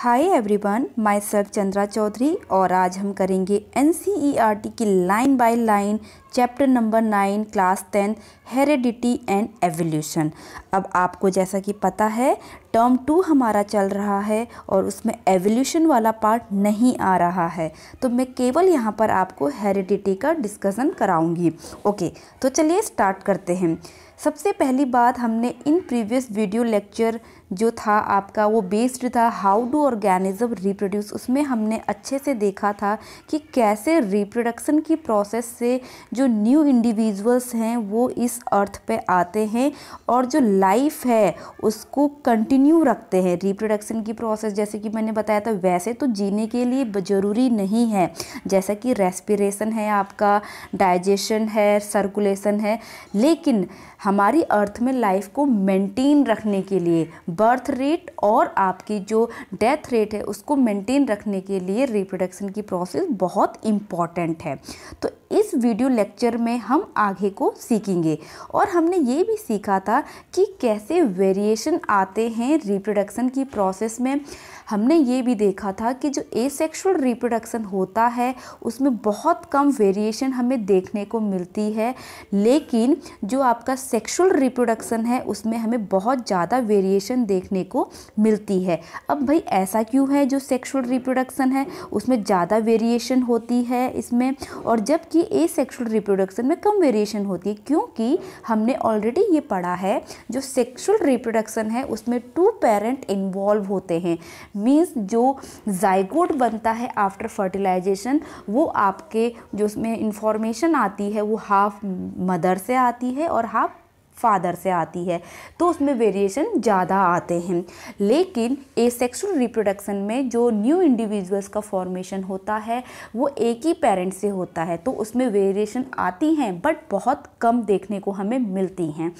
हाय everyone, myself Chandra Chaudhary और आज हम करेंगे एनसीईआरटी की line by line chapter number 9 class 10 heredity and evolution. अब आपको जैसा कि पता है टर्म 2 हमारा चल रहा है और उसमें एवोल्यूशन वाला पार्ट नहीं आ रहा है, तो मैं केवल यहाँ पर आपको हेरेडिटी का डिस्कशन कराऊंगी। ओके, तो चलिए स्टार्ट करते हैं। सबसे पहली बात, हमने इन प्रीवियस वीडियो लेक्चर जो था आपका वो बेस्ड था हाउ डू ऑर्गेनिज्म रिप्रोड्यूस। उसमें हमने अच्छे से देखा था कि कैसे रिप्रोडक्शन की प्रोसेस से जो न्यू इंडिविजुअल्स हैं वो इस अर्थ पे आते हैं और जो लाइफ है उसको कंटिन्यू रखते हैं। रिप्रोडक्शन की प्रोसेस जैसे कि मैंने बताया था वैसे तो जीने के लिए ज़रूरी नहीं है, जैसा कि रेस्पिरेशन है, आपका डाइजेशन है, सर्कुलेशन है, लेकिन हमारी अर्थ में लाइफ को मेंटेन रखने के लिए बर्थ रेट और आपकी जो डेथ रेट है उसको मेंटेन रखने के लिए रिप्रोडक्शन की प्रोसेस बहुत इम्पॉर्टेंट है। तो इस वीडियो लेक्चर में हम आगे को सीखेंगे और हमने ये भी सीखा था कि कैसे वेरिएशन आते हैं रिप्रोडक्शन की प्रोसेस में। हमने ये भी देखा था कि जो एसेक्सुअल रिप्रोडक्शन होता है उसमें बहुत कम वेरिएशन हमें देखने को मिलती है, लेकिन जो आपका सेक्सुअल रिप्रोडक्शन है उसमें हमें बहुत ज़्यादा वेरिएशन देखने को मिलती है। अब भाई ऐसा क्यों है, जो सेक्सुअल रिप्रोडक्शन है उसमें ज़्यादा वेरिएशन होती है इसमें, और जबकि एसेक्सुअल रिप्रोडक्शन में कम वेरिएशन होती है? क्योंकि हमने ऑलरेडी ये पढ़ा है जो सेक्सुअल रिप्रोडक्शन है उसमें 2 पेरेंट इन्वॉल्व होते हैं। मीन्स जो जाइगोट बनता है आफ्टर फर्टिलाइजेशन वो आपके जो उसमें इंफॉर्मेशन आती है वो हाफ मदर से आती है और हाफ फादर से आती है, तो उसमें वेरिएशन ज़्यादा आते हैं। लेकिन एसेक्सुअल रिप्रोडक्शन में जो न्यू इंडिविजुअल्स का फॉर्मेशन होता है वो एक ही पेरेंट से होता है, तो उसमें वेरिएशन आती हैं बट बहुत कम देखने को हमें मिलती हैं।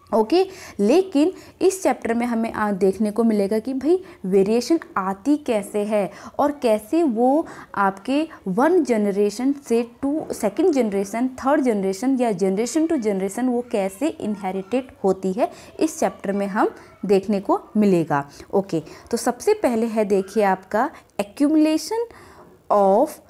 ओके, लेकिन इस चैप्टर में हमें आज देखने को मिलेगा कि भाई वेरिएशन आती कैसे है और कैसे वो आपके 1 जनरेशन से 2 सेकेंड जनरेशन, 3rd जनरेशन या जनरेशन टू जनरेशन वो कैसे इनहेरिटेड होती है, इस चैप्टर में हम देखने को मिलेगा। ओके, तो सबसे पहले है देखिए आपका accumulation of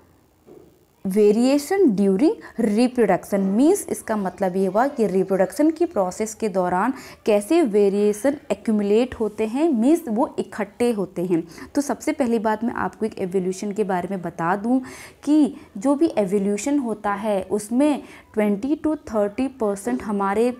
variation during reproduction. Means इसका मतलब ये हुआ कि रिप्रोडक्शन की प्रोसेस के दौरान कैसे वेरिएशन एक्यूमुलेट होते हैं, मीन्स वो इकट्ठे होते हैं। तो सबसे पहली बात मैं आपको एक एवोल्यूशन के बारे में बता दूं कि जो भी एवोल्यूशन होता है उसमें 20 to 30% हमारे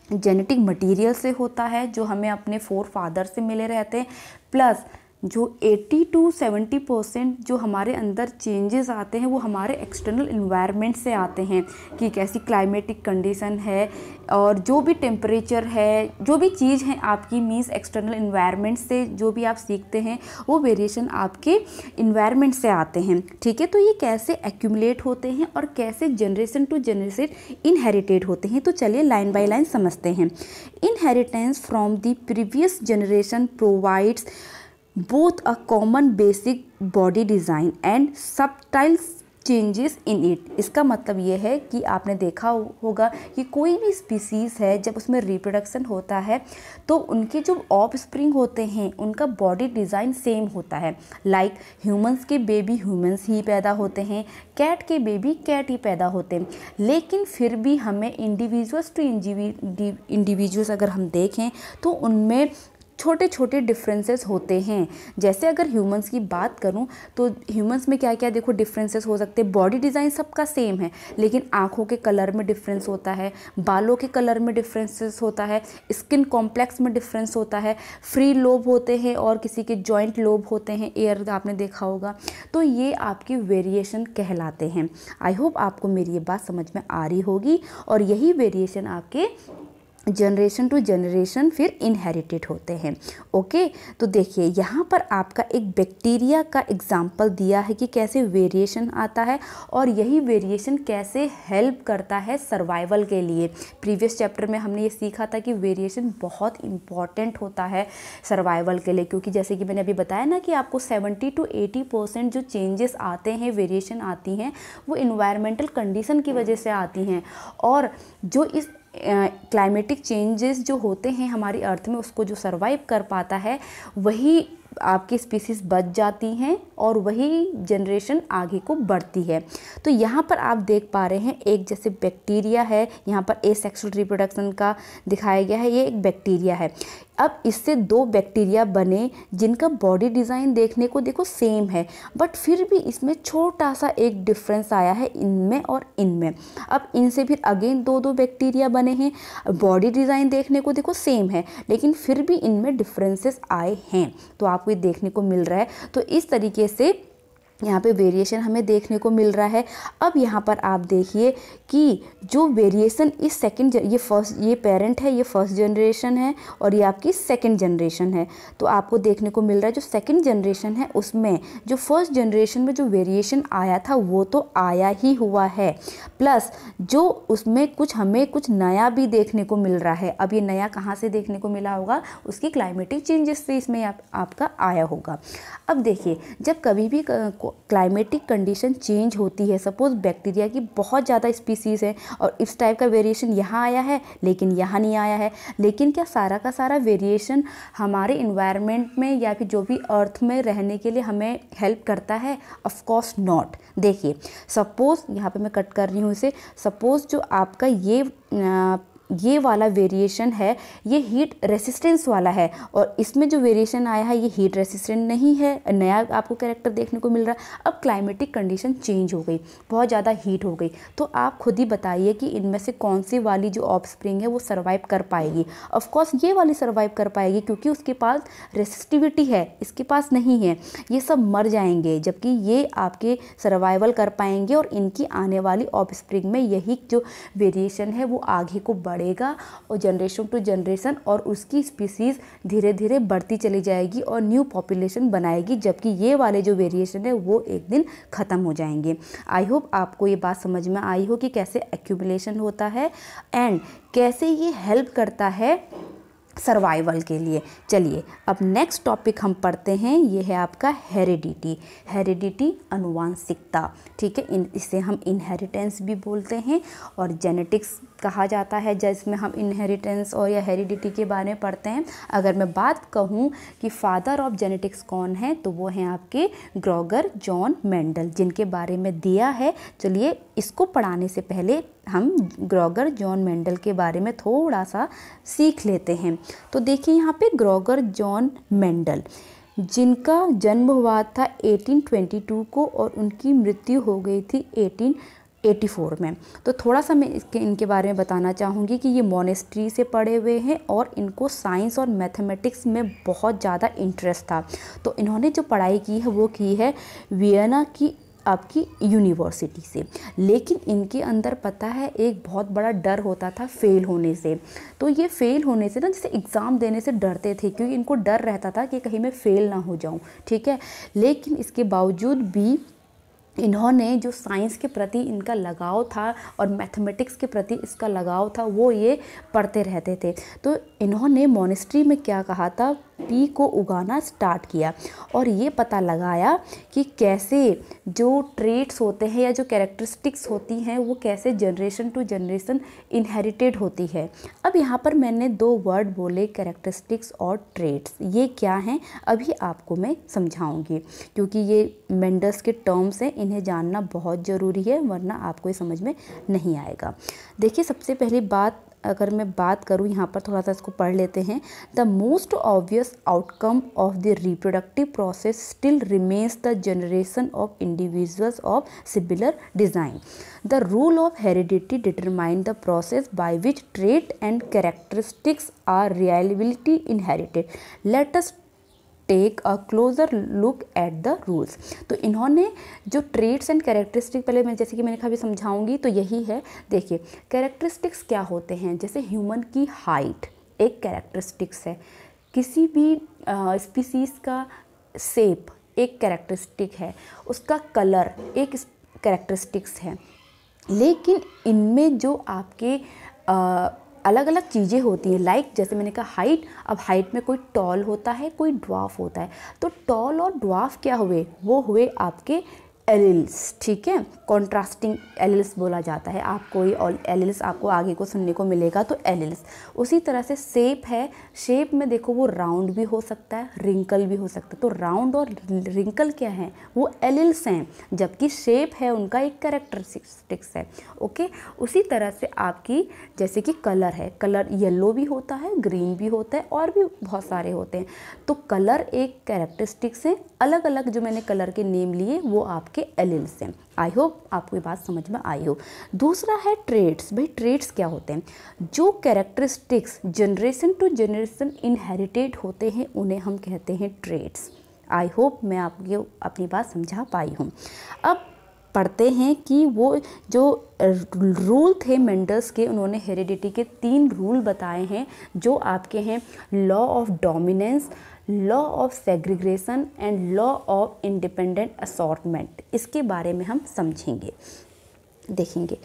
जेनेटिक मटेरियल से होता है जो हमें अपने 4 फादर से मिले रहते हैं, प्लस जो 80 to 70% जो हमारे अंदर चेंजेस आते हैं वो हमारे एक्सटर्नल इन्वायरमेंट से आते हैं कि कैसी क्लाइमेटिक कंडीशन है और जो भी टेम्परेचर है, जो भी चीज़ है आपकी, मीन्स एक्सटर्नल इन्वायरमेंट से जो भी आप सीखते हैं वो वेरिएशन आपके इन्वायरमेंट से आते हैं। ठीक है, तो ये कैसे एक्यूमुलेट होते हैं और कैसे जनरेशन टू जनरेशन इनहेरिटेड होते हैं, तो चलिए लाइन बाय लाइन समझते हैं। Inheritance from the previous generation provides both a common basic body design and subtle changes in it। इसका मतलब ये है कि आपने देखा होगा कि कोई भी स्पीसीज़ है जब उसमें रिप्रोडक्शन होता है तो उनके जो ऑफस्प्रिंग होते हैं उनका बॉडी डिज़ाइन सेम होता है। लाइक ह्यूमंस के बेबी ह्यूमंस ही पैदा होते हैं, कैट के बेबी कैट ही पैदा होते हैं, लेकिन फिर भी हमें इंडिविजुअल्स टू इंडिविजुअल्स अगर हम देखें तो उनमें छोटे छोटे डिफरेंसेस होते हैं। जैसे अगर ह्यूमंस की बात करूं तो ह्यूमंस में क्या क्या देखो डिफरेंसेस हो सकते हैं। बॉडी डिज़ाइन सबका सेम है लेकिन आँखों के कलर में डिफरेंस होता है, बालों के कलर में डिफरेंसेस होता है, स्किन कॉम्प्लेक्स में डिफरेंस होता है, फ्री लोब होते हैं और किसी के जॉइंट लोब होते हैं, एयर आपने देखा होगा, तो ये आपकी वेरिएशन कहलाते हैं। आई होप आपको मेरी ये बात समझ में आ रही होगी और यही वेरिएशन आपके जनरेशन टू जनरेशन फिर इनहेरिटेड होते हैं। ओके, तो देखिए यहाँ पर आपका एक बैक्टीरिया का एग्जाम्पल दिया है कि कैसे वेरिएशन आता है और यही वेरिएशन कैसे हेल्प करता है सर्वाइवल के लिए। प्रीवियस चैप्टर में हमने ये सीखा था कि वेरिएशन बहुत इम्पॉर्टेंट होता है सर्वाइवल के लिए, क्योंकि जैसे कि मैंने अभी बताया ना कि आपको 70 to 80% जो चेंजेस आते हैं, वेरिएशन आती हैं, वो इन्वायरमेंटल कंडीशन की वजह से आती हैं और जो इस क्लाइमेटिक चेंजेस जो होते हैं हमारी अर्थ में उसको जो सर्वाइव कर पाता है वही आपकी स्पीसीज़ बच जाती हैं और वही जनरेशन आगे को बढ़ती है। तो यहाँ पर आप देख पा रहे हैं एक जैसे बैक्टीरिया है, यहाँ पर एसेक्सुअल रिप्रोडक्शन का दिखाया गया है, ये एक बैक्टीरिया है। अब इससे दो बैक्टीरिया बने जिनका बॉडी डिज़ाइन देखने को देखो सेम है, बट फिर भी इसमें छोटा सा एक डिफरेंस आया है इनमें और इनमें। अब इनसे फिर अगेन दो बैक्टीरिया बने हैं, बॉडी डिज़ाइन देखने को देखो सेम है, लेकिन फिर भी इनमें डिफरेंसेस आए हैं, तो आपको ये देखने को मिल रहा है। तो इस तरीके से यहाँ पे वेरिएशन हमें देखने को मिल रहा है। अब यहाँ पर आप देखिए कि जो वेरिएशन इस सेकंड, ये पेरेंट है, ये फर्स्ट जनरेशन है और ये आपकी सेकंड जनरेशन है। तो आपको देखने को मिल रहा है जो सेकंड जनरेशन है उसमें जो फर्स्ट जनरेशन में जो वेरिएशन आया था वो तो आया ही हुआ है, प्लस जो उसमें हमें कुछ नया भी देखने को मिल रहा है। अब ये नया कहाँ से देखने को मिला होगा, उसकी क्लाइमेटिक चेंजेस से इसमें आपका आया होगा। अब देखिए जब कभी भी क्लाइमेटिक कंडीशन चेंज होती है, सपोज बैक्टीरिया की बहुत ज़्यादा स्पीसीज़ है और इस टाइप का वेरिएशन यहाँ आया है लेकिन यहाँ नहीं आया है, लेकिन क्या सारा का सारा वेरिएशन हमारे इन्वायरमेंट में या फिर जो भी अर्थ में रहने के लिए हमें हेल्प करता है? Of course not. देखिए सपोज यहाँ पे मैं कट कर रही हूँ इसे, सपोज जो आपका ये वाला वेरिएशन है ये हीट रेसिस्टेंस वाला है और इसमें जो वेरिएशन आया है ये हीट रेसिस्टेंट नहीं है, नया आपको कैरेक्टर देखने को मिल रहा है। अब क्लाइमेटिक कंडीशन चेंज हो गई, बहुत ज़्यादा हीट हो गई, तो आप खुद ही बताइए कि इनमें से कौन सी वाली जो ऑफस्प्रिंग है वो सर्वाइव कर पाएगी? ऑफ कोर्स ये वाली सर्वाइव कर पाएगी, क्योंकि उसके पास रेसिस्टिविटी है, इसके पास नहीं है, ये सब मर जाएंगे, जबकि ये आपके सर्वाइवल कर पाएंगे और इनकी आने वाली ऑफस्प्रिंग में यही जो वेरिएशन है वो आगे को बढ़ेगा और जनरेशन टू जनरेशन और उसकी स्पीसीज़ धीरे धीरे बढ़ती चली जाएगी और न्यू पॉपुलेशन बनाएगी, जबकि ये वाले जो वेरिएशन है वो एक दिन ख़त्म हो जाएंगे। आई होप आपको ये बात समझ में आई हो कि कैसे एक्यूमुलेशन होता है एंड कैसे ये हेल्प करता है सर्वाइवल के लिए। चलिए अब नेक्स्ट टॉपिक हम पढ़ते हैं, ये है आपका हेरिडिटी। हेरिडिटी अनुवांशिकता, ठीक है, इसे हम इनहेरिटेंस भी बोलते हैं और जेनेटिक्स कहा जाता है, जिसमें हम इनहेरिटेंस और या हेरिडिटी के बारे में पढ़ते हैं। अगर मैं बात कहूँ कि फादर ऑफ जेनेटिक्स कौन है, तो वो हैं आपके ग्रोगर जॉन मेंडल, जिनके बारे में दिया है। चलिए इसको पढ़ाने से पहले हम ग्रोगर जॉन मेंडल के बारे में थोड़ा सा सीख लेते हैं। तो देखिए यहाँ पे ग्रोगर जॉन मेंडल, जिनका जन्म हुआ था 1822 को और उनकी मृत्यु हो गई थी 1884 में। तो थोड़ा सा मैं इनके बारे में बताना चाहूँगी कि ये मॉनेस्ट्री से पढ़े हुए हैं और इनको साइंस और मैथमेटिक्स में बहुत ज़्यादा इंटरेस्ट था। तो इन्होंने जो पढ़ाई की है वो की है वियना की आपकी यूनिवर्सिटी से, लेकिन इनके अंदर पता है एक बहुत बड़ा डर होता था फेल होने से। तो ये फेल होने से ना, जैसे एग्ज़ाम देने से डरते थे, क्योंकि इनको डर रहता था कि कहीं मैं फेल ना हो जाऊं, ठीक है। लेकिन इसके बावजूद भी इन्होंने जो साइंस के प्रति इनका लगाव था और मैथमेटिक्स के प्रति इसका लगाव था वो ये पढ़ते रहते थे। तो इन्होंने मॉनेस्ट्री में क्या कहा था, पी को उगाना स्टार्ट किया और ये पता लगाया कि कैसे जो ट्रेट्स होते हैं या जो कैरेक्टरिस्टिक्स होती हैं वो कैसे जनरेशन टू जनरेशन इनहेरिटेड होती है। अब यहाँ पर मैंने दो वर्ड बोले, कैरेक्टरिस्टिक्स और ट्रेट्स, ये क्या हैं अभी आपको मैं समझाऊंगी, क्योंकि ये मेंडल्स के टर्म्स हैं, इन्हें जानना बहुत ज़रूरी है, वरना आपको ये समझ में नहीं आएगा। देखिए सबसे पहली बात अगर मैं बात करूँ, यहाँ पर थोड़ा सा इसको पढ़ लेते हैं। The most obvious outcome of the reproductive process still remains the generation of individuals of similar design. The rule of heredity determine the process by which trait and characteristics are reliability inherited. Let us take a closer look at the rules. तो इन्होंने जो traits and characteristic, पहले मैं जैसे कि मैंने कहा समझाऊंगी, तो यही है। देखिए कैरेक्टरिस्टिक्स क्या होते हैं, जैसे ह्यूमन की हाइट एक कैरेक्टरिस्टिक्स है, किसी भी स्पीसीज़ का शेप एक कैरेक्टरिस्टिक है, उसका कलर एक कैरेक्टरिस्टिक्स है। लेकिन इनमें जो आपके अलग अलग चीज़ें होती हैं, लाइक जैसे मैंने कहा हाइट, अब हाइट में कोई टॉल होता है, कोई ड्वार्फ होता है। तो टॉल और ड्वार्फ क्या हुए, वो हुए आपके एलिल्स, ठीक है, कॉन्ट्रास्टिंग एलिल्स बोला जाता है। आपको ये एलिल्स आपको आगे को सुनने को मिलेगा, तो एलिल्स। उसी तरह से शेप है, शेप में देखो वो राउंड भी हो सकता है, रिंकल भी हो सकता है। तो राउंड और रिंकल क्या है, वो एलिल्स हैं, जबकि शेप है उनका एक कैरेक्टरिस्टिक्स है। ओके, उसी तरह से आपकी जैसे कि कलर है, कलर येलो भी होता है, ग्रीन भी होता है, और भी बहुत सारे होते हैं। तो कलर एक कैरेक्टरिस्टिक्स है, अलग अलग जो मैंने कलर के नेम लिए वो आपके एलिल्स हैं। आई होप आपको ये बात समझ में आई हो। दूसरा है ट्रेड्स। भाई ट्रेड्स क्या होते हैं, जो characteristics generation to generation inherited होते हैं उन्हें हम कहते हैं ट्रेड्स। आई होप मैं आपको अपनी बात समझा पाई हूँ। अब पढ़ते हैं कि वो जो रूल थे मेंडल्स के, उन्होंने हेरिडिटी के 3 रूल बताए हैं, जो आपके हैं law of dominance, law of segregation and law of independent assortment. इसके बारे में हम समझेंगे, देखेंगे।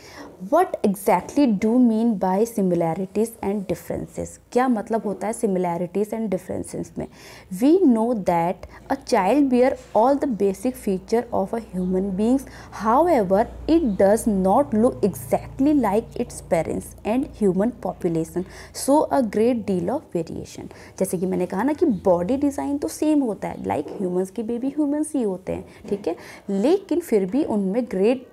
What exactly do mean by similarities and differences. क्या मतलब होता है सिमिलैरिटीज़ एंड डिफरेंसेस में। We know that a child bear all the basic feature of a human beings, however it does not look exactly like its parents and human population so a great deal of variation. जैसे कि मैंने कहा ना कि body design तो same होता है, like humans के बेबी ह्यूमंस ही होते हैं, ठीक है, लेकिन फिर भी उनमें ग्रेट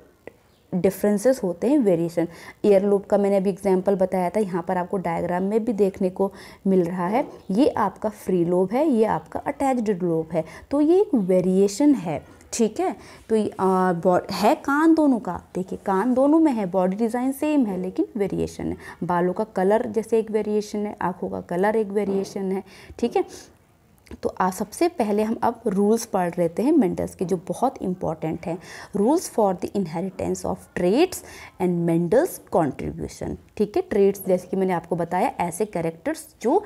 डिफरेंसेस होते हैं, वेरिएशन। ईयर लूप का मैंने अभी एग्जांपल बताया था, यहाँ पर आपको डायग्राम में भी देखने को मिल रहा है। ये आपका फ्री लोब है, ये आपका अटैच्ड लोब है, तो ये एक वेरिएशन है, ठीक है। तो है कान दोनों का, देखिए कान दोनों में है, बॉडी डिज़ाइन सेम है, लेकिन वेरिएशन है। बालों का कलर जैसे एक वेरिएशन है, आँखों का कलर एक वेरिएशन है, ठीक है। तो सबसे पहले हम अब रूल्स पढ़ लेते हैं मेंडल्स के, जो बहुत इंपॉर्टेंट हैं। Rules for the inheritance of traits and Mendel's contribution, ठीक है। ट्रेड्स जैसे कि मैंने आपको बताया, ऐसे कैरेक्टर्स जो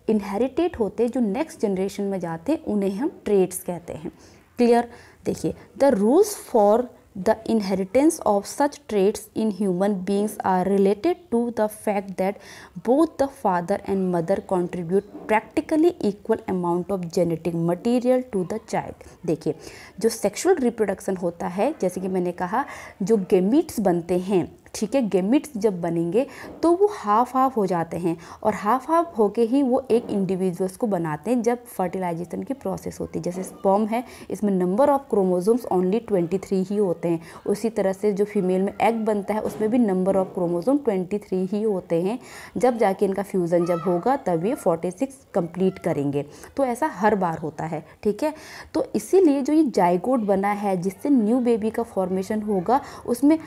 इनहेरिटेड होते हैं, जो नेक्स्ट जनरेशन में जाते हैं, उन्हें हम ट्रेड्स कहते हैं। क्लियर। देखिए, the rules for the inheritance of such traits in human beings are related to the fact that both the father and mother contribute practically equal amount of genetic material to the child। देखिए, जो sexual reproduction होता है, जैसे कि मैंने कहा, जो gametes बनते हैं, ठीक है, गेमिट्स जब बनेंगे तो वो हाफ हाफ हो जाते हैं, और हाफ हाफ होके ही वो एक इंडिविजुअल्स को बनाते हैं जब फर्टिलाइजेशन की प्रोसेस होती है। जैसे स्पर्म है, इसमें नंबर ऑफ क्रोमोसोम्स ओनली 23 ही होते हैं। उसी तरह से जो फीमेल में एग बनता है, उसमें भी नंबर ऑफ क्रोमोसोम 23 ही होते हैं। जब जाके इनका फ्यूज़न जब होगा तब ये 46 कंप्लीट करेंगे। तो ऐसा हर बार होता है, ठीक है। तो इसीलिए जो ये जाइगोट बना है, जिससे न्यू बेबी का फॉर्मेशन होगा, उसमें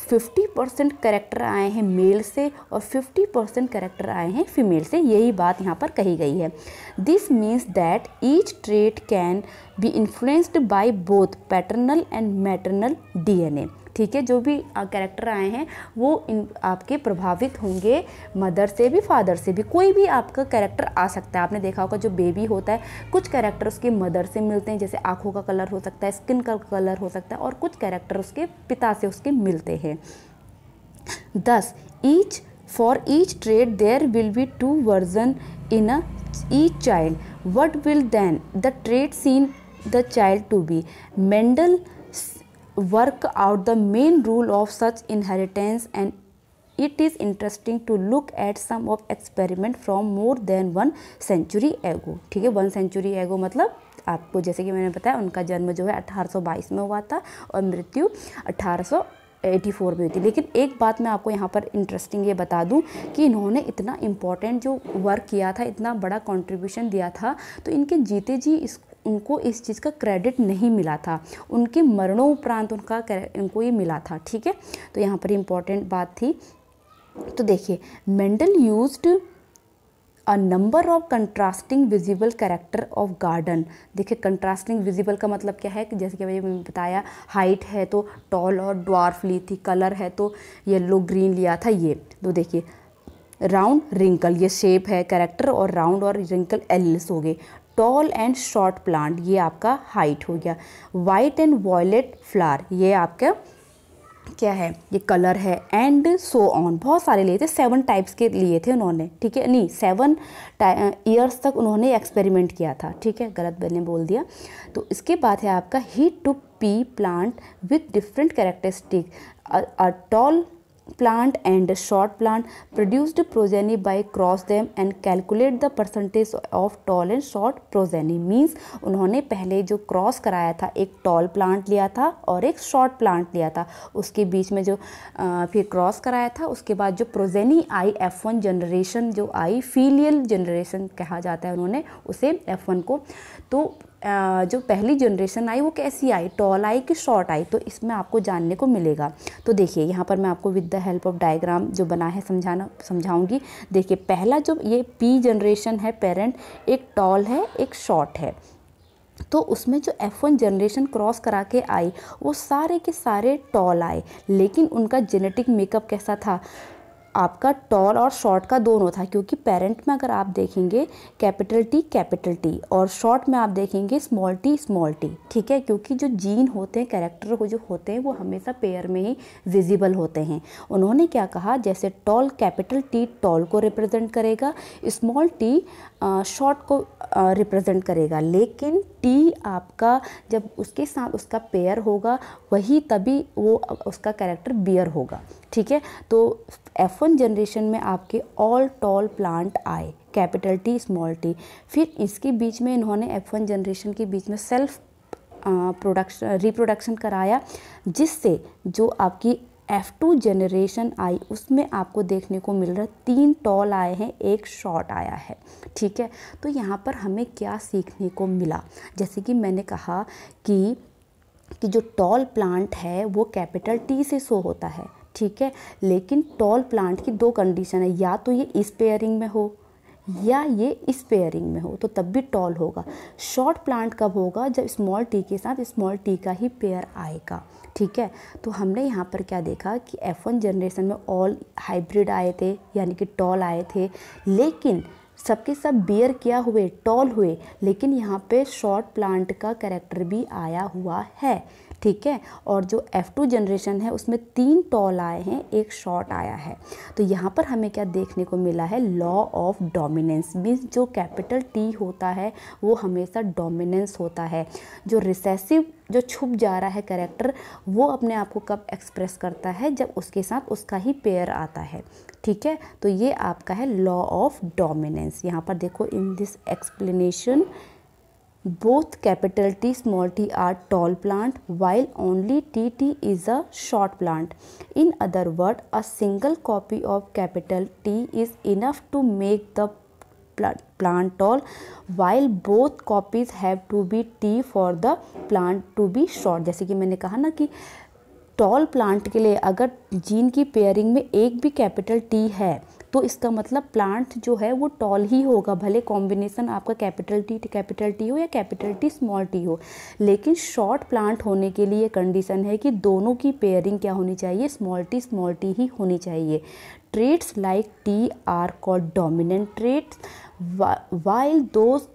50% कैरेक्टर आए हैं मेल से और 50% कैरेक्टर आए हैं फीमेल से। यही बात यहाँ पर कही गई है। This means that each trait can be influenced by both paternal and maternal DNA, ठीक है। जो भी कैरेक्टर आए हैं वो आपके प्रभावित होंगे मदर से भी, फादर से भी। कोई भी आपका कैरेक्टर आ सकता है। आपने देखा होगा जो बेबी होता है, कुछ कैरेक्टर उसके मदर से मिलते हैं, जैसे आँखों का कलर हो सकता है, स्किन का कलर हो सकता है, और कुछ कैरेक्टर उसके पिता से उसके मिलते हैं। Thus, for each trait there will be 2 versions in each child. What will then the traits in the child to be? Mendel work out the main rule of such inheritance, and it is interesting to look at some of experiment from more than 1 century ago। ठीक है, 1 century ago मतलब आपको जैसे कि मैंने बताया, उनका जन्म जो है 1822 में हुआ था और मृत्यु 1884 में हुई थी। लेकिन एक बात मैं आपको यहाँ पर इंटरेस्टिंग ये बता दूँ कि इन्होंने इतना इम्पॉर्टेंट जो वर्क किया था, इतना बड़ा कंट्रीब्यूशन दिया था, तो इनके जीते जी उनको इस चीज़ का क्रेडिट नहीं मिला था। उनके मरणोपरांत उनको ये मिला था, ठीक है। तो यहाँ पर इम्पॉर्टेंट बात थी। तो देखिए, Mendel used a number of contrasting visible character of garden. देखिए, कंट्रास्टिंग विजिबल का मतलब क्या है कि जैसे कि मैंने बताया, हाइट है तो टॉल और ड्वार्फ ली थी, कलर है तो येलो ग्रीन लिया था ये। तो देखिए, राउंड रिंकल, ये शेप है कैरेक्टर, और राउंड और रिंकल एलिल्स हो गए। टॉल एंड शॉर्ट प्लांट, ये आपका हाइट हो गया। वाइट एंड वॉयलेट फ्लावर, ये आपका क्या है, ये कलर है एंड सो ऑन, बहुत सारे लिए थे, 7 टाइप्स के लिए थे उन्होंने, ठीक है, नहीं 7 ईयर्स तक उन्होंने एक्सपेरिमेंट किया था, ठीक है, गलत मैंने बोल दिया। तो इसके बाद है आपका ही two P plant with different characteristic, a tall plant and short plant produced progeny by cross them and calculate the percentage of tall and short progeny। Means उन्होंने पहले जो क्रॉस कराया था, एक टॉल प्लांट लिया था और एक शॉर्ट प्लांट लिया था, उसके बीच में जो फिर क्रॉस कराया था, उसके बाद जो प्रोजेनी आई F1 जनरेशन जो आई, फीलियल जनरेशन कहा जाता है उन्होंने उसे F1 को। तो जो पहली जनरेशन आई वो कैसी आई, टॉल आई कि शॉर्ट आई, तो इसमें आपको जानने को मिलेगा। तो देखिए यहाँ पर मैं आपको with the help of diagram जो बना है समझाऊंगी। देखिए पहला जो ये पी जनरेशन है पेरेंट, एक टॉल है एक शॉर्ट है, तो उसमें जो F1 जनरेशन क्रॉस करा के आई वो सारे के सारे टॉल आए, लेकिन उनका जेनेटिक मेकअप कैसा था, आपका टॉल और शॉर्ट का दोनों था, क्योंकि पेरेंट में अगर आप देखेंगे कैपिटल टी और शॉर्ट में आप देखेंगे स्मॉल टी, ठीक है, क्योंकि जो जीन होते हैं, कैरेक्टर को जो होते हैं वो हमेशा पेयर में ही विजिबल होते हैं। उन्होंने क्या कहा, जैसे टॉल कैपिटल टी टॉल को रिप्रेजेंट करेगा, स्मॉल टी शॉर्ट को रिप्रेजेंट करेगा, लेकिन टी आपका जब उसके साथ उसका पेयर होगा वही तभी वो उसका कैरेक्टर बियर होगा, ठीक है। तो F1 जनरेशन में आपके ऑल टॉल प्लांट आए, कैपिटल टी स्मॉल टी, फिर इसके बीच में इन्होंने F1 जनरेशन के बीच में सेल्फ रिप्रोडक्शन कराया, जिससे जो आपकी F2 जनरेशन आई उसमें आपको देखने को मिल रहा है 3 टॉल आए हैं, एक शॉर्ट आया है, ठीक है। तो यहाँ पर हमें क्या सीखने को मिला, जैसे कि मैंने कहा कि जो टॉल प्लांट है वो कैपिटल टी से शो होता है, ठीक है, लेकिन टॉल प्लांट की 2 कंडीशन है, या तो ये इस पेयरिंग में हो या ये इस पेयरिंग में हो, तो तब भी टॉल होगा। शॉर्ट प्लांट कब होगा, जब स्मॉल टी के साथ स्मॉल टी का ही पेयर आएगा, ठीक है। तो हमने यहाँ पर क्या देखा कि F1 जनरेशन में ऑल हाइब्रिड आए थे, यानी कि टॉल आए थे, लेकिन सबके सब बियर क्या हुए, टॉल हुए, लेकिन यहाँ पे शॉर्ट प्लांट का कैरेक्टर भी आया हुआ है, ठीक है। और जो F2 जनरेशन है उसमें 3 टॉल आए हैं, एक शॉर्ट आया है। तो यहाँ पर हमें क्या देखने को मिला है, लॉ ऑफ डोमिनेंस, मीन्स जो कैपिटल टी होता है वो हमेशा डोमिनेंस होता है। जो रिसेसिव जो छुप जा रहा है कैरेक्टर वो अपने आप को कब एक्सप्रेस करता है, जब उसके साथ उसका ही पेयर आता है, ठीक है। तो ये आपका है लॉ ऑफ डोमिनेंस। यहाँ पर देखो, in this explanation both capital T small t are tall plant while only TT is a short plant. In other words, a single copy of capital T is enough to make the plant tall, while both copies have to be T for the plant to be short। जैसे कि मैंने कहा ना कि tall plant के लिए अगर gene की पेयरिंग में एक भी कैपिटल टी है तो इसका मतलब प्लांट जो है वो टॉल ही होगा, भले कॉम्बिनेशन आपका कैपिटल टी हो या कैपिटल टी स्मॉल टी हो। लेकिन शॉर्ट प्लांट होने के लिए कंडीशन है कि दोनों की पेयरिंग क्या होनी चाहिए, स्मॉल टी ही होनी चाहिए। Traits like T R called dominant traits while those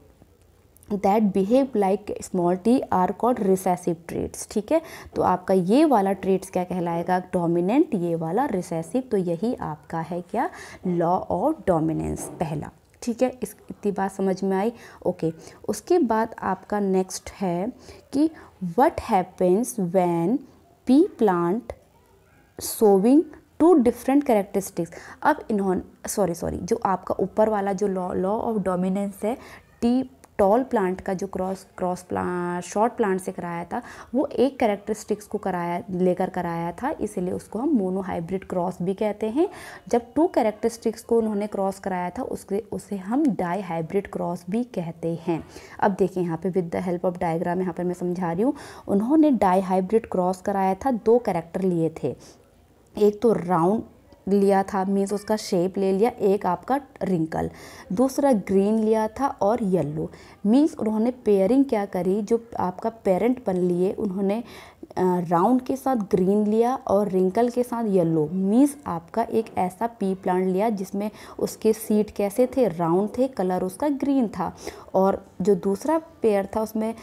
that behave like small t are called recessive traits, ठीक है। तो आपका ये वाला ट्रेट्स क्या कहलाएगा, डोमिनेंट, ये वाला रिसेसिव। तो यही आपका है क्या, लॉ ऑफ डोमिनेंस पहला, ठीक है। इतनी बात समझ में आई, ओके। उसके बाद आपका नेक्स्ट है कि what happens when P plant showing 2 different characteristics. अब इन्होंने सॉरी जो आपका ऊपर वाला जो लॉ ऑफ डोमिनेंस है, टी टॉल प्लांट का जो शॉर्ट प्लांट से कराया था वो एक कैरेक्टरिस्टिक्स को लेकर कराया था, इसलिए उसको हम मोनो हाइब्रिड क्रॉस भी कहते हैं। जब 2 कैरेक्टरिस्टिक्स को उन्होंने क्रॉस कराया था उसे हम डाई हाइब्रिड क्रॉस भी कहते हैं। अब देखिए यहाँ पे with the help of diagram यहाँ पर मैं समझा रही हूँ। उन्होंने डाई हाइब्रिड क्रॉस कराया था, 2 कैरेक्टर लिए थे, एक तो राउंड लिया था, मीन्स उसका शेप ले लिया, एक आपका रिंकल, दूसरा ग्रीन लिया था और येलो। मीन्स उन्होंने पेयरिंग क्या करी, जो आपका पेरेंट बन लिए उन्होंने राउंड के साथ ग्रीन लिया और रिंकल के साथ येलो। मीन्स आपका एक ऐसा पी प्लांट लिया जिसमें उसके सीड कैसे थे, राउंड थे, कलर उसका ग्रीन था, और जो दूसरा पेयर था उसमें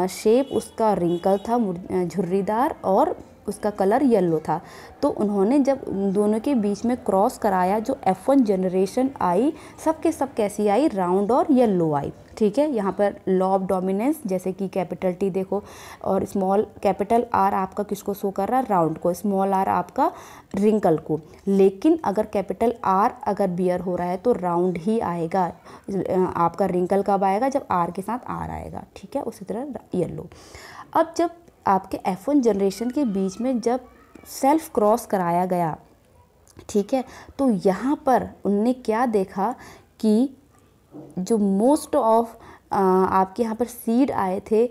शेप उसका रिंकल था, झुर्रीदार, और उसका कलर येलो था। तो उन्होंने जब दोनों के बीच में क्रॉस कराया, जो F1 जनरेशन आई, सब के सब कैसी आई, राउंड और येलो आई। ठीक है, यहाँ पर लॉ ऑफ डोमिनेंस, जैसे कि कैपिटल T देखो और स्मॉल कैपिटल R आपका किसको शो कर रहा है, राउंड को, स्मॉल r आपका रिंकल को। लेकिन अगर कैपिटल R अगर बियर हो रहा है तो राउंड ही आएगा, आपका रिंकल कब आएगा, जब R के साथ R आएगा। ठीक है, उसी तरह येलो। अब जब आपके F1 जनरेशन के बीच में जब सेल्फ क्रॉस कराया गया, ठीक है, तो यहाँ पर उनने क्या देखा कि जो मोस्ट ऑफ आपके यहाँ पर सीड आए थे,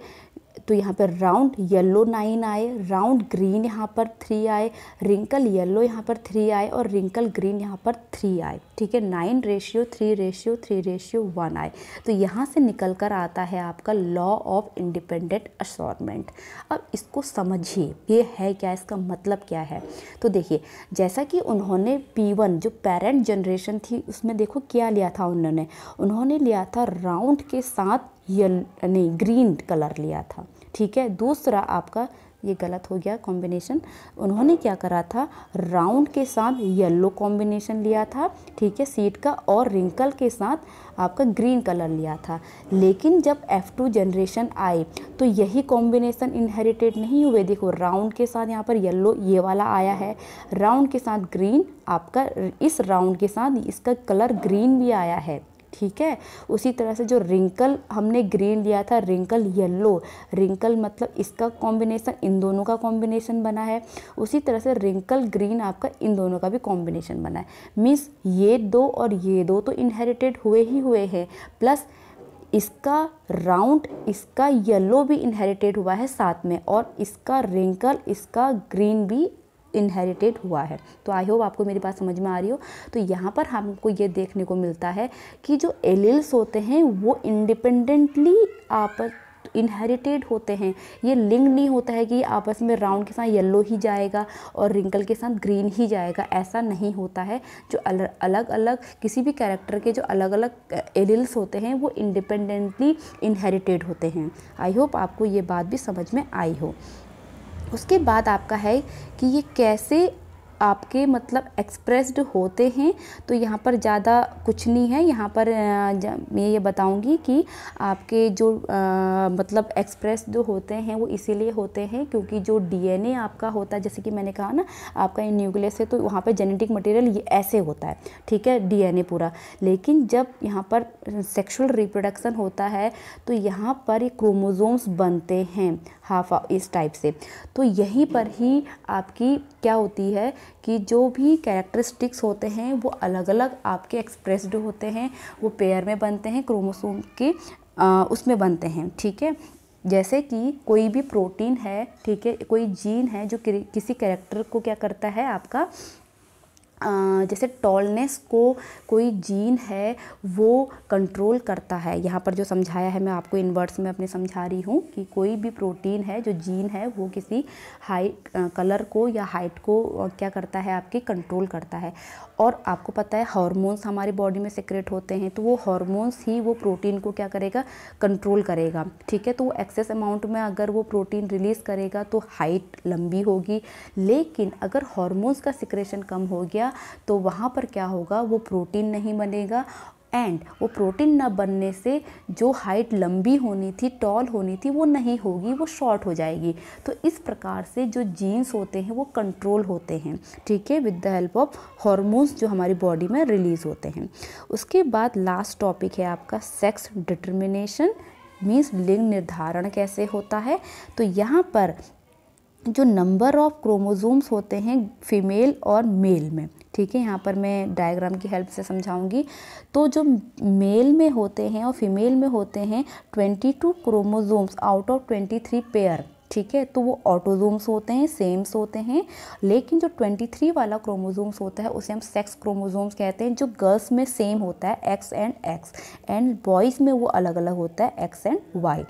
तो यहाँ पर राउंड येलो 9 आए, राउंड ग्रीन यहाँ पर 3 आए, रिंकल येलो यहाँ पर 3 आए और रिंकल ग्रीन यहाँ पर 3 आए। ठीक है, 9:3:3:1 आए। तो यहाँ से निकल कर आता है आपका लॉ ऑफ इंडिपेंडेंट असॉर्टमेंट। अब इसको समझिए, ये है क्या, इसका मतलब क्या है। तो देखिए, जैसा कि उन्होंने P1 जो पेरेंट जनरेशन थी उसमें देखो क्या लिया था उन्होंने लिया था राउंड के साथ ग्रीन कलर लिया था। ठीक है, दूसरा आपका ये गलत हो गया कॉम्बिनेशन, उन्होंने क्या करा था, राउंड के साथ येलो कॉम्बिनेशन लिया था। ठीक है, सीड का, और रिंकल के साथ आपका ग्रीन कलर लिया था। लेकिन जब F2 जनरेशन आई तो यही कॉम्बिनेशन इनहेरिटेड नहीं हुए। देखो, राउंड के साथ यहाँ पर येलो ये वाला आया है, राउंड के साथ ग्रीन, आपका इस राउंड के साथ इसका कलर ग्रीन भी आया है। ठीक है, उसी तरह से जो रिंकल हमने ग्रीन लिया था, रिंकल येलो, रिंकल मतलब इसका कॉम्बिनेशन इन दोनों का कॉम्बिनेशन बना है। उसी तरह से रिंकल ग्रीन आपका इन दोनों का भी कॉम्बिनेशन बना है। मीन्स ये दो और ये दो तो इनहेरिटेड हुए ही हुए हैं, प्लस इसका राउंड, इसका येलो भी इनहेरिटेड हुआ है साथ में, और इसका रिंकल, इसका ग्रीन भी इनहेरिटेड हुआ है। तो आई होप आपको मेरी बात समझ में आ रही हो। तो यहाँ पर हमको ये देखने को मिलता है कि जो एलील्स होते हैं वो इंडिपेंडेंटली आपस इनहेरिटेड होते हैं। ये लिंक नहीं होता है कि आपस में राउंड के साथ येलो ही जाएगा और रिंकल के साथ ग्रीन ही जाएगा, ऐसा नहीं होता है। जो अलग अलग किसी भी कैरेक्टर के जो अलग अलग एलील्स होते हैं वो इंडिपेंडेंटली इनहेरिटेड होते हैं। आई होप आपको ये बात भी समझ में आई हो। उसके बाद आपका है कि ये कैसे आपके मतलब एक्सप्रेस्ड होते हैं। तो यहाँ पर ज़्यादा कुछ नहीं है, यहाँ पर मैं ये बताऊँगी कि आपके जो मतलब एक्सप्रेस्ड होते हैं वो इसीलिए होते हैं क्योंकि जो DNA आपका होता है, जैसे कि मैंने कहा ना आपका न्यूक्लियस है, तो वहाँ पे जेनेटिक मटेरियल ये ऐसे होता है। ठीक है, DNA पूरा। लेकिन जब यहाँ पर सेक्सुअल रिप्रोडक्शन होता है तो यहाँ पर क्रोमोसोम्स बनते हैं हाफ इस टाइप से। तो यहीं पर ही आपकी क्या होती है कि जो भी कैरेक्टरिस्टिक्स होते हैं वो अलग अलग आपके एक्सप्रेस्ड होते हैं, वो पेयर में बनते हैं, क्रोमोसोम के उसमें बनते हैं। ठीक है, जैसे कि कोई भी प्रोटीन है, ठीक है, कोई जीन है जो किसी कैरेक्टर को क्या करता है आपका, जैसे टॉलनेस को कोई जीन है वो कंट्रोल करता है। यहाँ पर जो समझाया है मैं आपको इन वर्ड्स में अपने समझा रही हूँ कि कोई भी प्रोटीन है जो जीन है वो किसी हाइट कलर को या हाइट को क्या करता है, आपके कंट्रोल करता है। और आपको पता है हार्मोन्स हमारी बॉडी में सेक्रेट होते हैं, तो वो हार्मोन्स ही वो प्रोटीन को क्या करेगा, कंट्रोल करेगा। ठीक है, तो वो एक्सेस अमाउंट में अगर वो प्रोटीन रिलीज़ करेगा तो हाइट लंबी होगी। लेकिन अगर हार्मोन्स का सिक्रेशन कम हो गया तो वहाँ पर क्या होगा, वो प्रोटीन नहीं बनेगा, एंड वो प्रोटीन न बनने से जो हाइट लंबी होनी थी, टॉल होनी थी, वो नहीं होगी, वो शॉर्ट हो जाएगी। तो इस प्रकार से जो जीन्स होते हैं वो कंट्रोल होते हैं। ठीक है, with the help of hormones जो हमारी बॉडी में रिलीज़ होते हैं। उसके बाद लास्ट टॉपिक है आपका सेक्स डिटर्मिनेशन, मीन्स लिंग निर्धारण कैसे होता है। तो यहाँ पर जो नंबर ऑफ क्रोमोसोम्स होते हैं फीमेल और मेल में, ठीक है, यहाँ पर मैं डायग्राम की हेल्प से समझाऊंगी। तो जो मेल में होते हैं और फीमेल में होते हैं 22 क्रोमोसोम्स आउट ऑफ 23 पेयर। ठीक है, तो वो ऑटोसोम्स होते हैं, सेम्स होते हैं। लेकिन जो 23 वाला क्रोमोसोम्स होता है उसे हम सेक्स क्रोमोसोम्स कहते हैं, जो गर्ल्स में सेम होता है X एंड बॉयज़ में वो अलग अलग होता है X एंड Y।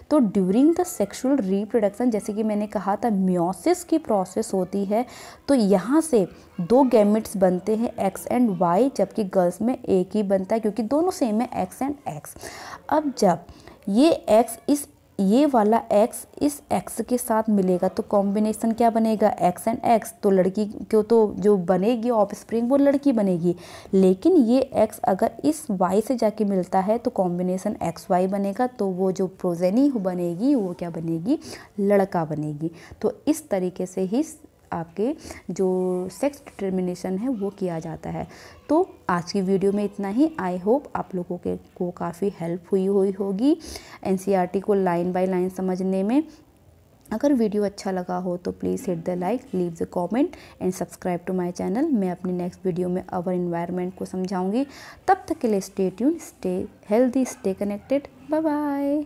तो ड्यूरिंग द सेक्सुअल रिप्रोडक्शन, जैसे कि मैंने कहा था मियोसिस की प्रोसेस होती है, तो यहाँ से 2 गैमेट्स बनते हैं X एंड Y, जबकि गर्ल्स में एक ही बनता है क्योंकि दोनों सेम है X एंड X। अब जब ये X इस ये वाला x इस x के साथ मिलेगा तो कॉम्बिनेशन क्या बनेगा, x एंड x। तो लड़की क्यों, तो जो बनेगी ऑफस्प्रिंग वो लड़की बनेगी। लेकिन ये x अगर इस y से जाके मिलता है तो कॉम्बिनेशन XY बनेगा, तो वो जो प्रोजेनी बनेगी वो क्या बनेगी, लड़का बनेगी। तो इस तरीके से ही आपके जो सेक्स डिटर्मिनेशन है वो किया जाता है। तो आज की वीडियो में इतना ही। आई होप आप लोगों को काफ़ी हेल्प हुई होगी एनसीईआरटी को लाइन बाय लाइन समझने में। अगर वीडियो अच्छा लगा हो तो please hit the like, leave the comment and subscribe to my channel. मैं अपनी नेक्स्ट वीडियो में अवर इन्वायरमेंट को समझाऊंगी। तब तक के लिए stay tune, stay healthy, stay connected. Bye bye.